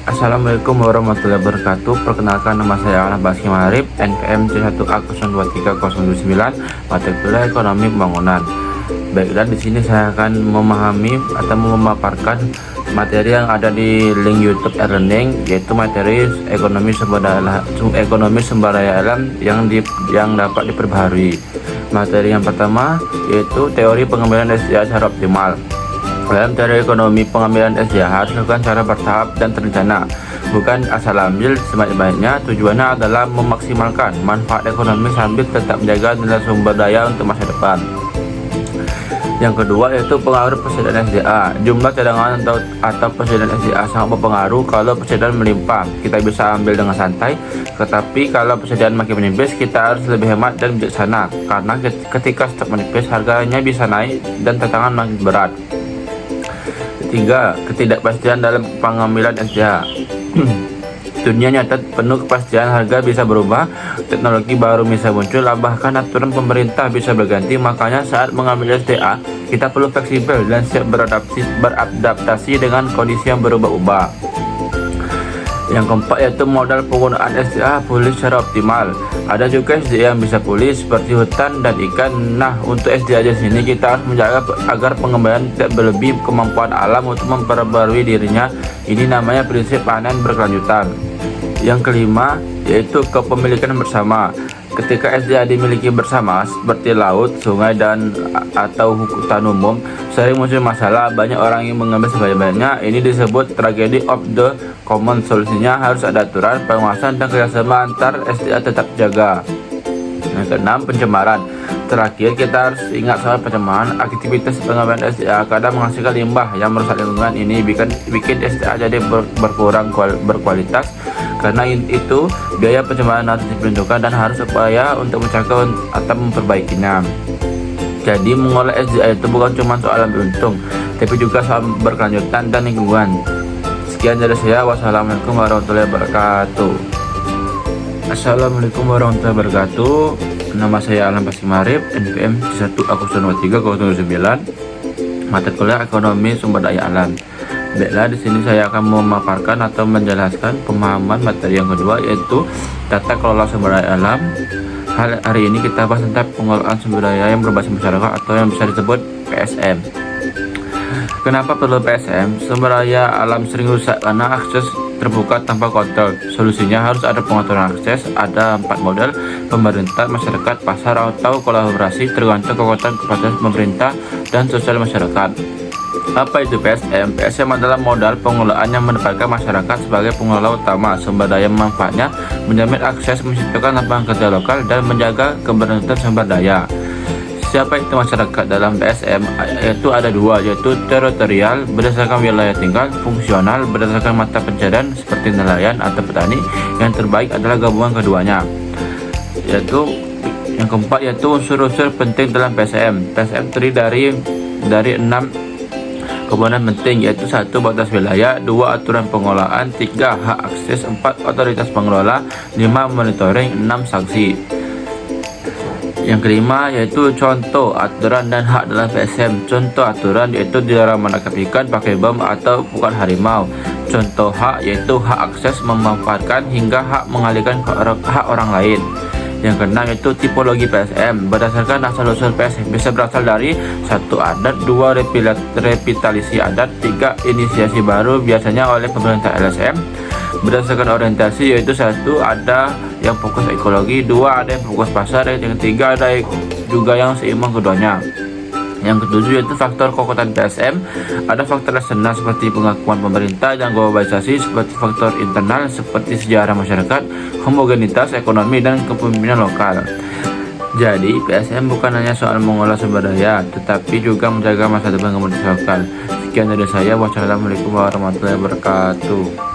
Assalamualaikum warahmatullahi wabarakatuh. Perkenalkan, nama saya Alam Baski Marip, NPM C1A023029, mata kuliah Ekonomi Pembangunan. Baiklah, di sini saya akan memahami atau memaparkan materi yang ada di link YouTube e-learning, yaitu materi ekonomi sumber daya alam yang dapat diperbaharui. Materi yang pertama yaitu teori pengambilan SDA secara optimal. Dalam teori ekonomi, pengambilan SDA harus dilakukan secara bertahap dan terencana, bukan asal ambil sebanyak-banyaknya. Tujuannya adalah memaksimalkan manfaat ekonomi sambil tetap menjaga nilai sumber daya untuk masa depan. Yang kedua yaitu pengaruh persediaan SDA. Jumlah cadangan atau persediaan SDA sangat berpengaruh. Kalau persediaan melimpah, kita bisa ambil dengan santai, tetapi kalau persediaan makin menipis, kita harus lebih hemat dan bijaksana, karena ketika stok menipis, harganya bisa naik dan tantangan makin berat. Ketiga, ketidakpastian dalam pengambilan SDA. Dunia nyata penuh kepastian, harga bisa berubah, teknologi baru bisa muncul, bahkan aturan pemerintah bisa berganti. Makanya saat mengambil SDA, kita perlu fleksibel dan siap beradaptasi dengan kondisi yang berubah-ubah. Yang keempat yaitu modal penggunaan SDA pulih secara optimal. Ada juga SDA yang bisa pulih seperti hutan dan ikan. Nah, untuk SDA di sini kita harus menjaga agar pengembalian tidak berlebih kemampuan alam untuk memperbarui dirinya. Ini namanya prinsip panen berkelanjutan. Yang kelima yaitu kepemilikan bersama. Ketika SDA dimiliki bersama seperti laut, sungai, dan atau hutan umum, sering muncul masalah. Banyak orang yang mengambil sebanyak-banyaknya. Ini disebut tragedy of the common. Solusinya harus ada aturan, pengawasan, dan kerjasama antar SDA tetap jaga. Yang keenam, pencemaran. Terakhir, kita harus ingat soal pencemaran. Aktivitas pengambilan SDA kadang menghasilkan limbah yang merusak lingkungan. Ini bikin SDA jadi berkurang berkualitas. Karena itu, biaya pencemaran harus diperhitungkan dan harus upaya untuk mencegah atau memperbaikinya. Jadi, mengolah SDA itu bukan cuma soal untung, tapi juga soal berkelanjutan dan lingkungan. Sekian dari saya. Wassalamualaikum warahmatullahi wabarakatuh. Assalamualaikum warahmatullahi wabarakatuh. Nama saya Alam Baski Marip, NPM C1A023029, mata kuliah Ekonomi Sumber Daya Alam. Baiklah, di sini saya akan memaparkan atau menjelaskan pemahaman materi yang kedua, yaitu tata kelola sumber daya alam. Hari ini kita bahas tentang pengelolaan sumber daya yang berbasis masyarakat atau yang bisa disebut PSM. Kenapa perlu PSM? Sumber daya alam sering rusak karena akses terbuka tanpa kontrol. Solusinya harus ada pengaturan akses. Ada 4 model: pemerintah, masyarakat, pasar, atau kolaborasi, tergantung kekuatan kapasitas pemerintah dan sosial masyarakat. Apa itu PSM? PSM adalah modal pengelolaan yang menempatkan masyarakat sebagai pengelola utama sumber daya. Manfaatnya menjamin akses, menciptakan lapangan kerja lokal, dan menjaga keberlanjutan sumber daya. Siapa itu masyarakat dalam PSM? Yaitu ada dua, yaitu teritorial berdasarkan wilayah tinggal, fungsional berdasarkan mata pencarian seperti nelayan atau petani. Yang terbaik adalah gabungan keduanya. Yaitu yang keempat yaitu unsur-unsur penting dalam PSM. PSM terdiri dari 6 komponen penting, yaitu 1. Batas wilayah, 2. Aturan pengelolaan, 3. Hak akses, 4. Otoritas pengelola, 5. Monitoring, 6. Sanksi. Yang kelima yaitu contoh aturan dan hak dalam PSM. Contoh aturan yaitu dilarang menangkap ikan pakai bom atau bukan harimau. Contoh hak yaitu hak akses, memanfaatkan hingga hak mengalihkan hak orang lain. Yang keenam yaitu tipologi PSM. Berdasarkan asal-usul PSM bisa berasal dari 1. Adat, 2. Revitalisasi adat, 3. Inisiasi baru biasanya oleh pemerintah LSM. Berdasarkan orientasi yaitu 1. Ada yang fokus ekologi, 2. Ada yang fokus pasar, yang 3. Ada juga yang seimbang keduanya. Yang ketujuh yaitu faktor kekuatan PSM. Ada faktor eksternal seperti pengakuan pemerintah dan globalisasi, seperti faktor internal seperti sejarah masyarakat, homogenitas ekonomi, dan kepemimpinan lokal. Jadi PSM bukan hanya soal mengolah sumber daya, tetapi juga menjaga masa depan komunitas lokal. Sekian dari saya. Wassalamualaikum warahmatullahi wabarakatuh.